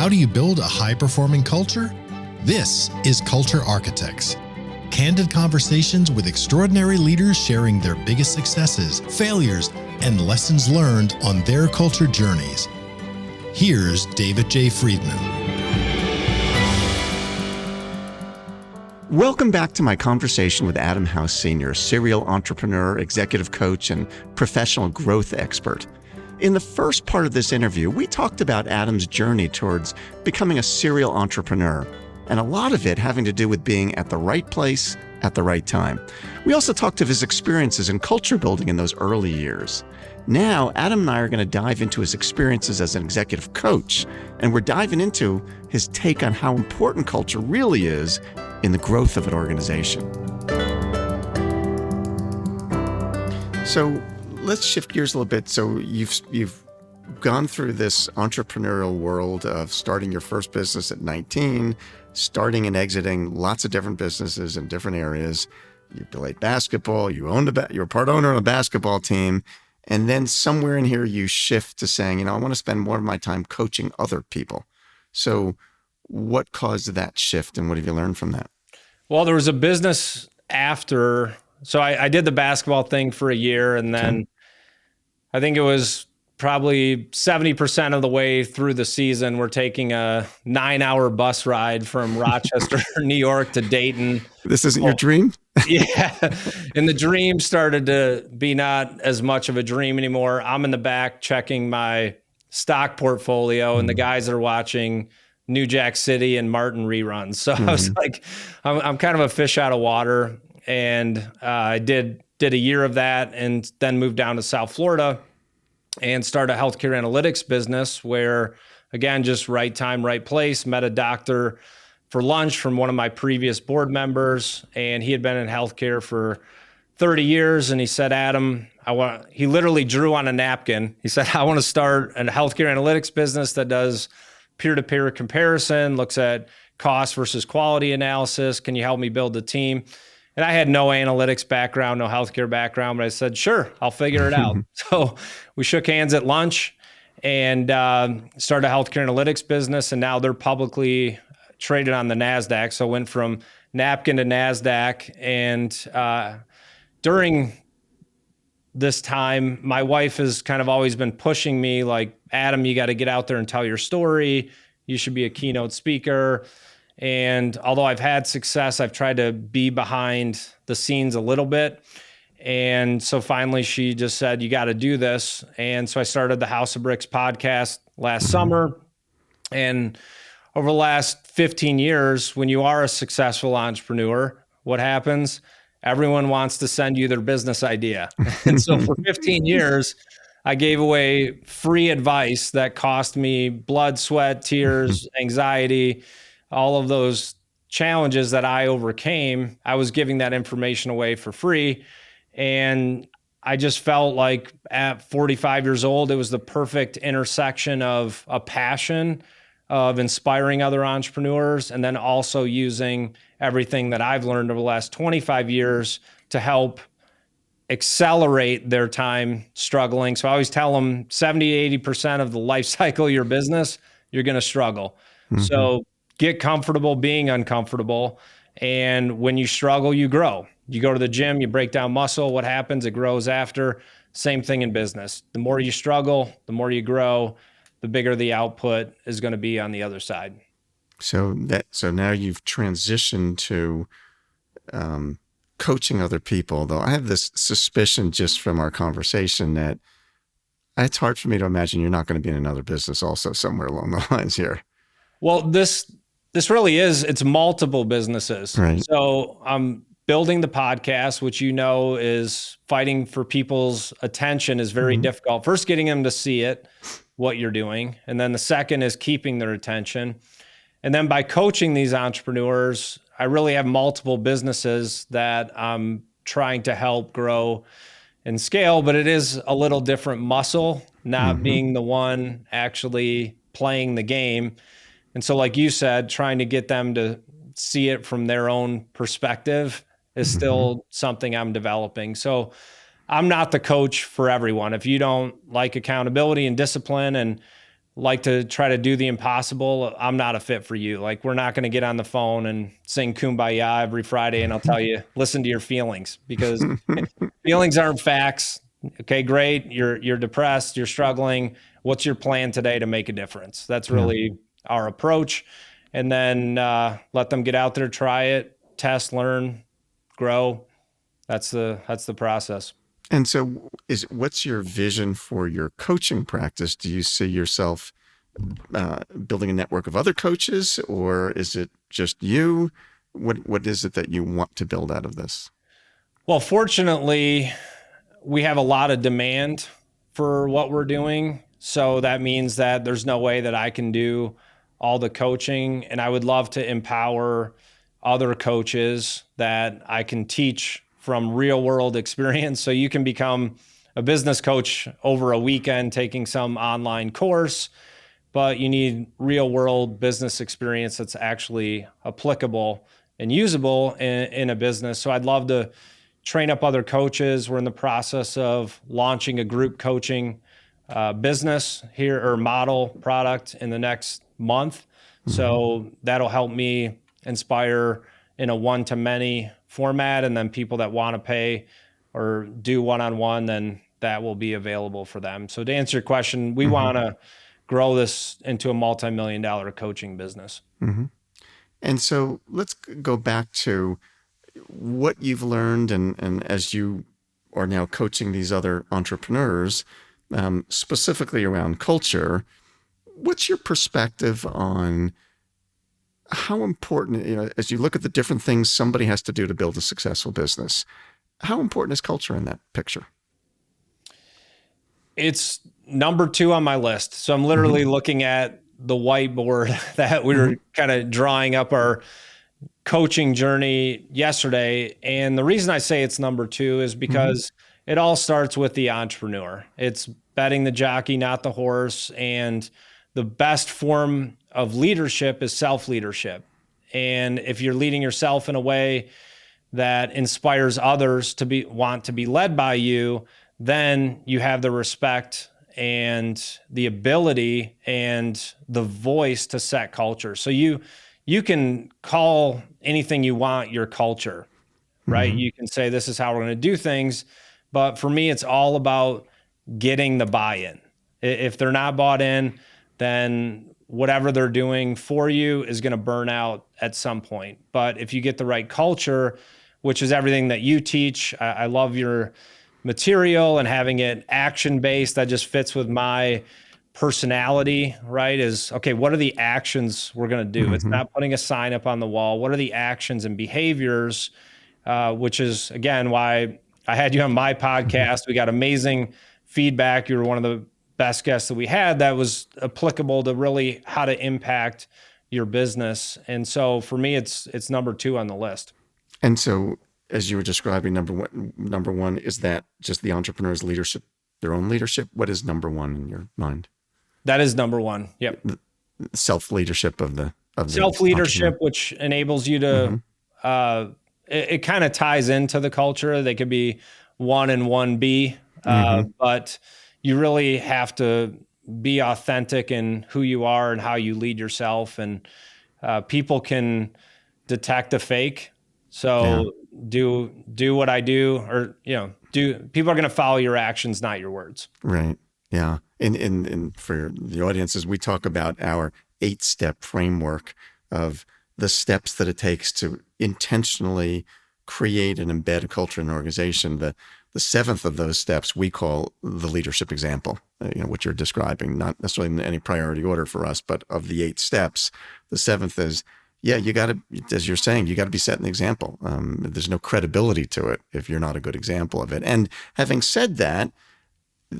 How do you build a high-performing culture? This is Culture Architects. Candid conversations with extraordinary leaders sharing their biggest successes, failures, and lessons learned on their culture journeys. Here's David J. Friedman. Welcome back to my conversation with Adam House Sr., serial entrepreneur, executive coach, and professional growth expert. In the first part of this interview, we talked about Adam's journey towards becoming a serial entrepreneur, and a lot of it having to do with being at the right place at the right time. We also talked of his experiences in culture building in those early years. Now, Adam and I are going to dive into his experiences as an executive coach, and we're diving into his take on how important culture really is in the growth of an organization. So let's shift gears a little bit. So you've gone through this entrepreneurial world of starting your first business at 19, starting and exiting lots of different businesses in different areas. You played basketball, you're a part owner on a basketball team, and then somewhere in here you shift to saying, I want to spend more of my time coaching other people. So what caused that shift, and what have you learned from that? Well, there was a business after. So I did the basketball thing for a year, and then I think it was probably 70% of the way through the season, we're taking a 9-hour bus ride from Rochester, New York to Dayton. This isn't your dream? Yeah. And the dream started to be not as much of a dream anymore. I'm in the back checking my stock portfolio, and the guys are watching New Jack City and Martin reruns. So I was like, I'm kind of a fish out of water. And I did a year of that, and then moved down to South Florida and started a healthcare analytics business where, again, just right time, right place. Met a doctor for lunch from one of my previous board members, and he had been in healthcare for 30 years. And he said, Adam, he literally drew on a napkin. He said, I want to start a healthcare analytics business that does peer-to-peer comparison, looks at cost versus quality analysis. Can you help me build a team? And I had no analytics background, no healthcare background, but I said, sure, I'll figure it out. So we shook hands at lunch and started a healthcare analytics business. And now they're publicly traded on the NASDAQ. So went from napkin to NASDAQ. And during this time, my wife has kind of always been pushing me like, Adam, you got to get out there and tell your story. You should be a keynote speaker. And although I've had success, I've tried to be behind the scenes a little bit. And so finally she just said, you got to do this. And so I started the House of Bricks podcast last summer. And over the last 15 years, when you are a successful entrepreneur, what happens? Everyone wants to send you their business idea. And so for 15 years, I gave away free advice that cost me blood, sweat, tears, anxiety, all of those challenges that I overcame. I was giving that information away for free. And I just felt like at 45 years old, it was the perfect intersection of a passion of inspiring other entrepreneurs, and then also using everything that I've learned over the last 25 years to help accelerate their time struggling. So I always tell them 70, 80% of the life cycle of your business, you're going to struggle. So get comfortable being uncomfortable. And when you struggle, you grow. You go to the gym, you break down muscle. What happens? It grows after. Same thing in business. The more you struggle, the more you grow, the bigger the output is going to be on the other side. So now you've transitioned to coaching other people, though I have this suspicion just from our conversation that it's hard for me to imagine you're not going to be in another business also somewhere along the lines here. Well, this really is, it's multiple businesses. Right. So I'm building the podcast, which is fighting for people's attention is very difficult. First, getting them to see it, what you're doing. And then the second is keeping their attention. And then by coaching these entrepreneurs, I really have multiple businesses that I'm trying to help grow and scale, but it is a little different muscle, not being the one actually playing the game. And so like you said, trying to get them to see it from their own perspective is still something I'm developing. So I'm not the coach for everyone. If you don't like accountability and discipline and like to try to do the impossible, I'm not a fit for you. Like, we're not going to get on the phone and sing Kumbaya every Friday and I'll tell you, listen to your feelings, because feelings aren't facts. Okay, great. You're depressed, you're struggling. What's your plan today to make a difference? That's really our approach. And then let them get out there, try it, test, learn, grow. That's the process. And so what's your vision for your coaching practice? Do you see yourself building a network of other coaches, or is it just you? What is it that you want to build out of this? Well, fortunately, we have a lot of demand for what we're doing. So that means that there's no way that I can do all the coaching. And I would love to empower other coaches that I can teach from real world experience. So you can become a business coach over a weekend taking some online course, but you need real world business experience that's actually applicable and usable in a business. So I'd love to train up other coaches. We're in the process of launching a group coaching business here, or model product, in the next month. So that'll help me inspire in a one-to-many format, and then people that want to pay or do one-on-one, then that will be available for them. So to answer your question, we want to grow this into a multi-million-dollar coaching business. And so let's go back to what you've learned, and as you are now coaching these other entrepreneurs, specifically around culture. What's your perspective on how important, as you look at the different things somebody has to do to build a successful business, how important is culture in that picture? It's number 2 on my list. So I'm literally looking at the whiteboard that we were kind of drawing up our coaching journey yesterday. And the reason I say it's number 2 is because it all starts with the entrepreneur. It's betting the jockey, not the horse. And the best form of leadership is self-leadership. And if you're leading yourself in a way that inspires others to want to be led by you, then you have the respect and the ability and the voice to set culture. So you can call anything you want your culture, right? You can say, this is how we're going to do things. But for me, it's all about getting the buy-in. If they're not bought in, then whatever they're doing for you is going to burn out at some point. But if you get the right culture, which is everything that you teach, I love your material and having it action-based. That just fits with my personality, right? Is, okay, what are the actions we're going to do? It's not putting a sign up on the wall. What are the actions and behaviors, which is, again, why I had you on my podcast. We got amazing feedback. You were one of the best guests that we had that was applicable to really how to impact your business. And so for me, it's number 2 on the list. And so as you were describing, number one, is that just the entrepreneur's leadership, their own leadership? What is number 1 in your mind? That is number 1. Yep. The self-leadership of the self-leadership, which enables you to, it kind of ties into the culture. They could be 1 and 1B, but you really have to be authentic in who you are and how you lead yourself. And people can detect a fake. So do what I do, or, people are going to follow your actions, not your words. Right. Yeah. And for the audiences, we talk about our 8-step framework of the steps that it takes to intentionally create and embed a culture in an organization. The 7th of those steps we call the leadership example, what you're describing, not necessarily in any priority order for us, but of the 8 steps, the 7th is, you got to, as you're saying, you got to be setting an example. There's no credibility to it if you're not a good example of it. And having said that,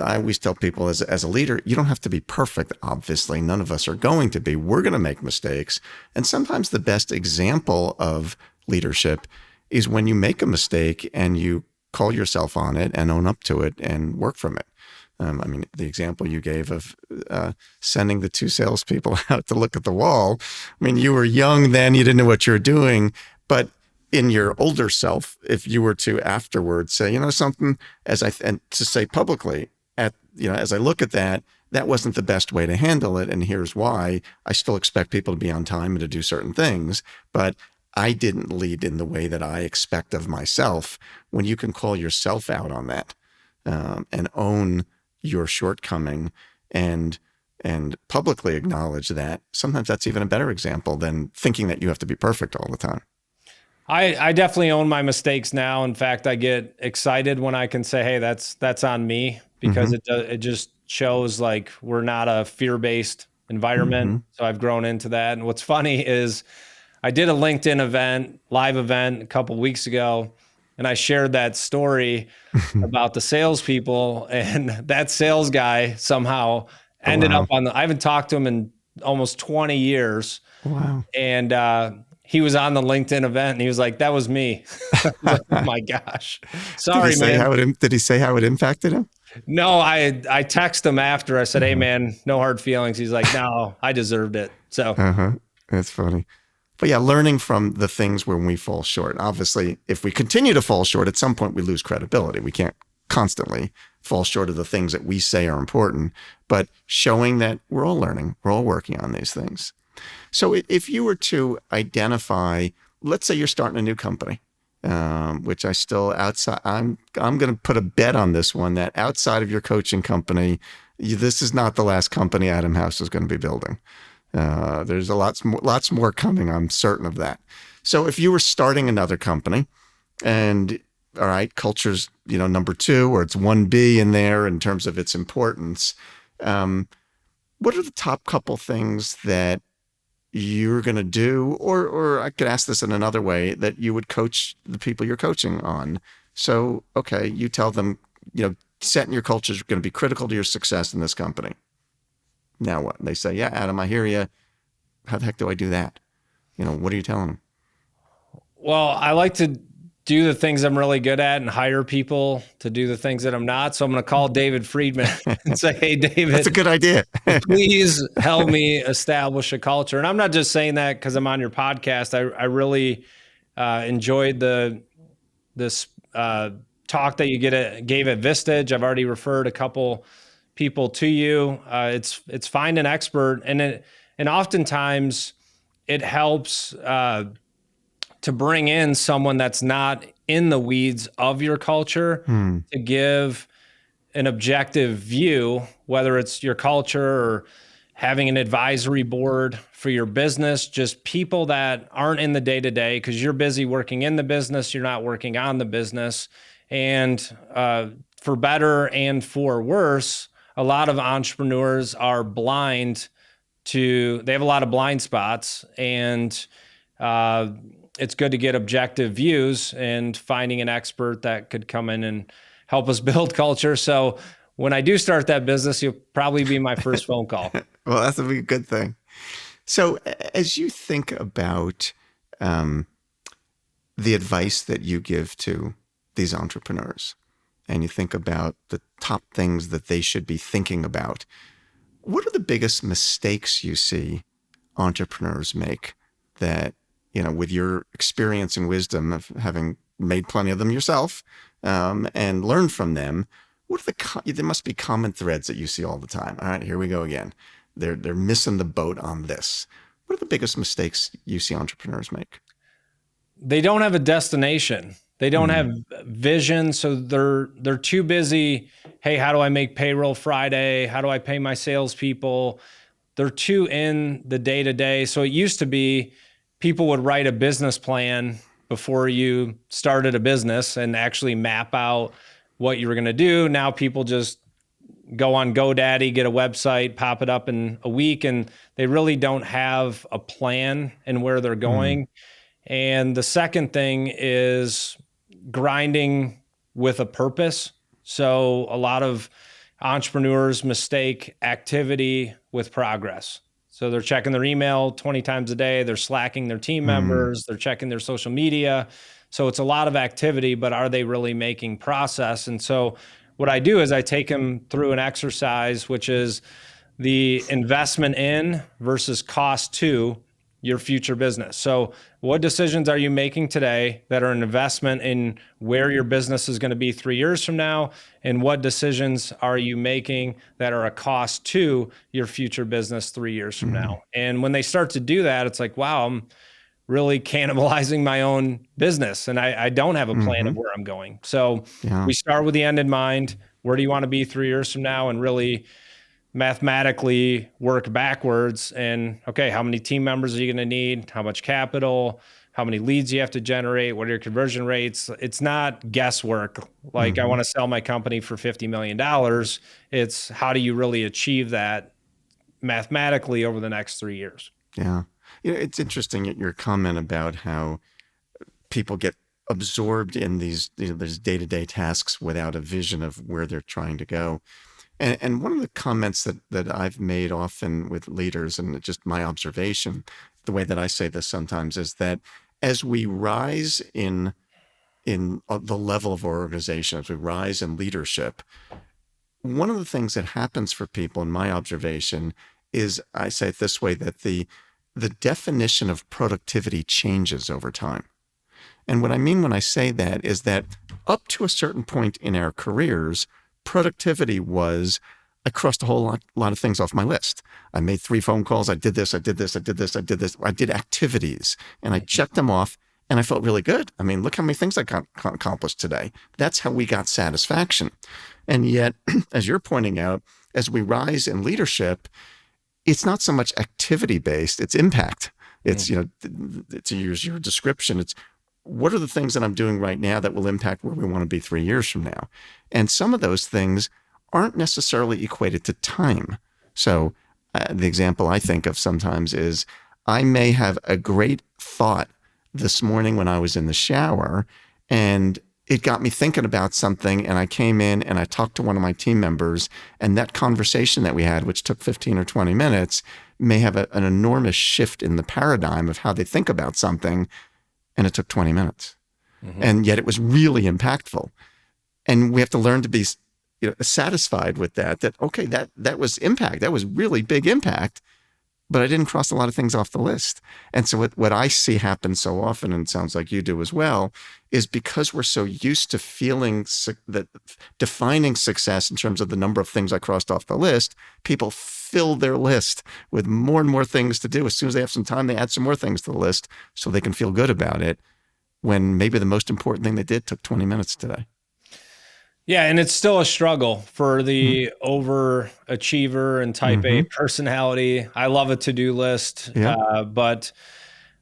I always tell people as a leader, you don't have to be perfect. Obviously, none of us are going to be. We're going to make mistakes. And sometimes the best example of leadership is when you make a mistake and you call yourself on it and own up to it and work from it. The example you gave of sending the 2 salespeople out to look at the wall. You were young then, you didn't know what you were doing, but in your older self, if you were to afterwards say, something, and to say publicly, as I look at that, that wasn't the best way to handle it. And here's why. I still expect people to be on time and to do certain things, but I didn't lead in the way that I expect of myself. When you can call yourself out on that, and own your shortcoming and publicly acknowledge that, sometimes that's even a better example than thinking that you have to be perfect all the time. I definitely own my mistakes now. In fact, I get excited when I can say, hey, that's on me, because it just shows like we're not a fear-based environment. So I've grown into that. And what's funny is I did a LinkedIn live event a couple weeks ago, and I shared that story about the salespeople, and that sales guy somehow ended up on I haven't talked to him in almost 20 years. Wow. And he was on the LinkedIn event, and he was like, that was me. Like, oh my gosh. Sorry, man. Did he say how it impacted him? No, I texted him after. I said, hey man, no hard feelings. He's like, no, I deserved it. So That's funny. But yeah, learning from the things when we fall short. Obviously, if we continue to fall short, at some point we lose credibility. We can't constantly fall short of the things that we say are important, but showing that we're all learning, we're all working on these things. So if you were to identify, let's say you're starting a new company, which I'm going to put a bet on this one, that outside of your coaching company, this is not the last company Adam House is going to be building. There's lots more coming. I'm certain of that. So if you were starting another company, and all right, culture's, number 2, or it's 1B in there in terms of its importance. What are the top couple things that you're going to do, or I could ask this in another way, that you would coach the people you're coaching on? So, okay, you tell them, setting your culture is going to be critical to your success in this company. Now what? They say, yeah, Adam, I hear you. How the heck do I do that? What are you telling them? Well, I like to do the things I'm really good at and hire people to do the things that I'm not. So I'm going to call David Friedman and say, hey, David, that's a good idea. Please help me establish a culture. And I'm not just saying that because I'm on your podcast. I really enjoyed this talk that you gave at Vistage. I've already referred a couple people to you. It's find an expert, and oftentimes it helps to bring in someone that's not in the weeds of your culture to give an objective view, whether it's your culture or having an advisory board for your business, just people that aren't in the day-to-day, because you're busy working in the business, you're not working on the business. And for better and for worse, a lot of entrepreneurs are blind they have a lot of blind spots, and it's good to get objective views, and finding an expert that could come in and help us build culture. So when I do start that business, you'll probably be my first phone call. Well, that's a good thing. So as you think about the advice that you give to these entrepreneurs, and you think about the top things that they should be thinking about, what are the biggest mistakes you see entrepreneurs make that, with your experience and wisdom of having made plenty of them yourself, and learned from them, there must be common threads that you see all the time. All right, here we go again. They're missing the boat on this. What are the biggest mistakes you see entrepreneurs make? They don't have a destination. They don't have vision. So they're too busy. Hey, how do I make payroll Friday? How do I pay my salespeople? They're too in the day-to-day. So it used to be people would write a business plan before you started a business and actually map out what you were going to do. Now people just go on GoDaddy, get a website, pop it up in a week, and they really don't have a plan and where they're going. And the second thing is grinding with a purpose. So a lot of entrepreneurs mistake activity with progress. So they're checking their email 20 times a day. They're slacking their team members. They're checking their social media. So it's a lot of activity, but are they really making process? And so what I do is I take them through an exercise, which is the investment in versus cost to your future business. So what decisions are you making today that are an investment in where your business is going to be 3 years from now? And what decisions are you making that are a cost to your future business 3 years from now? And when they start to do that, it's like, wow, I'm really cannibalizing my own business and I don't have a plan of where I'm going. So Yeah. we start with the end in mind. Where do you want to be 3 years from now? And really mathematically work backwards and, okay, how many team members are you going to need? How much capital? How many leads you have to generate? What are your conversion rates? It's not guesswork. Like I want to sell my company for $50 million. It's how do you really achieve that mathematically over the next 3 years? Yeah. It's interesting your comment about how people get absorbed in these, there's day-to-day tasks without a vision of where they're trying to go. And one of the comments that I've made often with leaders, and just my observation, the way that I say this sometimes, is that as we rise in the level of our organization, as we rise in leadership, one of the things that happens for people, in my observation, is I say it this way, that the definition of productivity changes over time. And what I mean when I say that is that up to a certain point in our careers, productivity was, I crossed a whole lot of things off my list. I made 3 phone calls. I did this, I did this, I did this, I did this. I did activities and I checked them off and I felt really good. I mean, look how many things I accomplished today. That's how we got satisfaction. And yet, as you're pointing out, as we rise in leadership, it's not so much activity based, it's impact. It's, to use your description, it's what are the things that I'm doing right now that will impact where we want to be 3 years from now? And some of those things aren't necessarily equated to time. So the example I think of sometimes is I may have a great thought this morning when I was in the shower, and it got me thinking about something, and I came in and I talked to one of my team members, and that conversation that we had, which took 15 or 20 minutes, may have an enormous shift in the paradigm of how they think about something, and it took 20 minutes. And yet it was really impactful. And we have to learn to be satisfied with that, okay, that was impact. That was really big impact, but I didn't cross a lot of things off the list. And so what I see happen so often, and it sounds like you do as well, is because we're so used to feeling that defining success in terms of the number of things I crossed off the list, people fill their list with more and more things to do. As soon as they have some time, they add some more things to the list so they can feel good about it, when maybe the most important thing they did took 20 minutes today. Yeah, and it's still a struggle for the overachiever and type A personality. I love a to-do list, but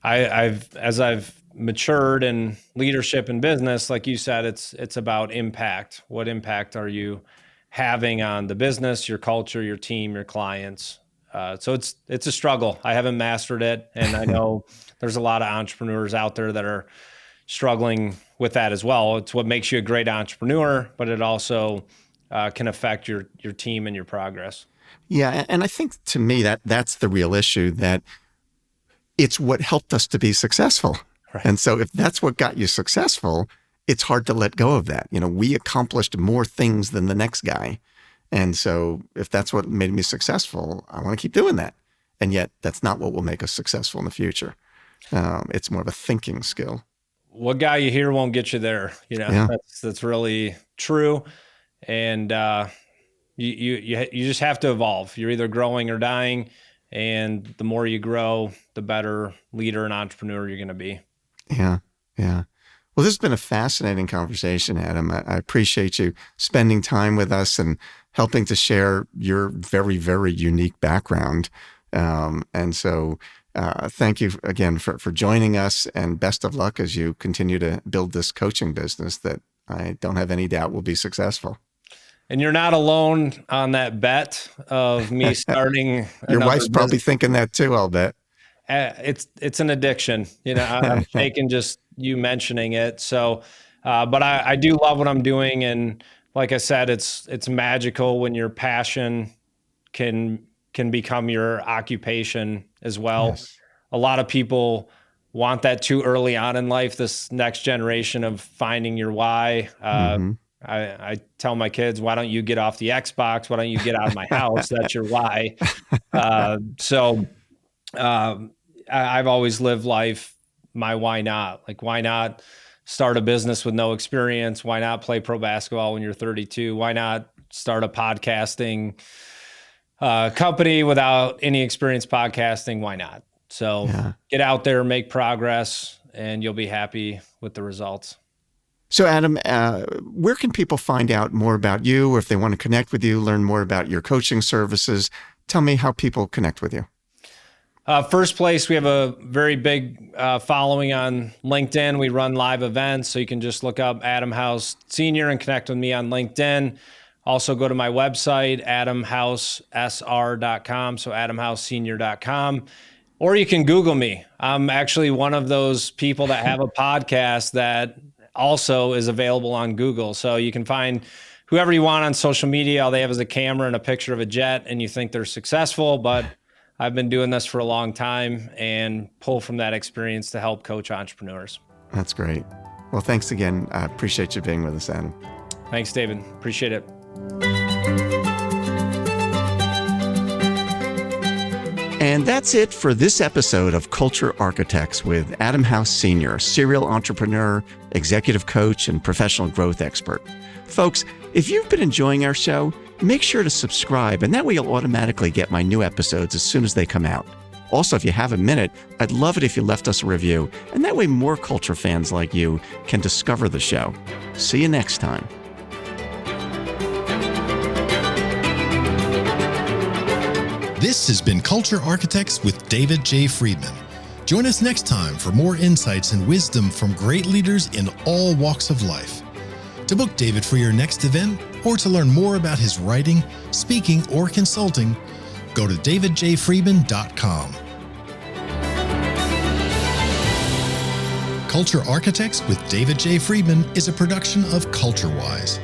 as I've matured in leadership and business, like you said, it's about impact. What impact are you having on the business, your culture, your team, your clients? So it's a struggle. I haven't mastered it, and I know there's a lot of entrepreneurs out there that are struggling with that as well. It's what makes you a great entrepreneur, but it also can affect your team and your progress. Yeah, and I think to me that's the real issue, that it's what helped us to be successful. Right. And so if that's what got you successful, it's hard to let go of that. We accomplished more things than the next guy. And so if that's what made me successful, I want to keep doing that. And yet that's not what will make us successful in the future. It's more of a thinking skill. What got you here won't get you there. That's really true. And you just have to evolve. You're either growing or dying. And the more you grow, the better leader and entrepreneur you're going to be. Yeah. Yeah. Well, this has been a fascinating conversation, Adam. I appreciate you spending time with us and helping to share your very, very unique background. And so thank you again for joining us, and best of luck as you continue to build this coaching business that I don't have any doubt will be successful. And you're not alone on that bet of me starting. Your wife's probably thinking that too, I'll bet. It's an addiction. I'm taking just you mentioning it. So, but I do love what I'm doing. And like I said, it's magical when your passion can become your occupation as well. Yes. A lot of people want that too early on in life, this next generation of finding your why. I tell my kids, why don't you get off the Xbox? Why don't you get out of my house? That's your why. I've always lived life my why not? Like, why not start a business with no experience? Why not play pro basketball when you're 32? Why not start a podcasting company without any experience podcasting? Why not? So get out there, make progress, and you'll be happy with the results. So Adam, where can people find out more about you, or if they want to connect with you, learn more about your coaching services? Tell me how people connect with you. First place, we have a very big following on LinkedIn. We run live events, so you can just look up Adam House Senior and connect with me on LinkedIn. Also go to my website, adamhousesr.com, so adamhousesenior.com. Or you can Google me. I'm actually one of those people that have a podcast that also is available on Google. So you can find whoever you want on social media. All they have is a camera and a picture of a jet, and you think they're successful. But I've been doing this for a long time and pull from that experience to help coach entrepreneurs. That's great. Well, thanks again. I appreciate you being with us, Adam. Thanks, David. Appreciate it. And that's it for this episode of Culture Architects with Adam House Sr., serial entrepreneur, executive coach, and professional growth expert. Folks, if you've been enjoying our show, make sure to subscribe, and that way you'll automatically get my new episodes as soon as they come out. Also, if you have a minute, I'd love it if you left us a review, and that way more culture fans like you can discover the show. See you next time. This has been Culture Architects with David J. Friedman. Join us next time for more insights and wisdom from great leaders in all walks of life. To book David for your next event or to learn more about his writing, speaking, or consulting, go to davidjfriedman.com. Culture Architects with David J. Friedman is a production of CultureWise.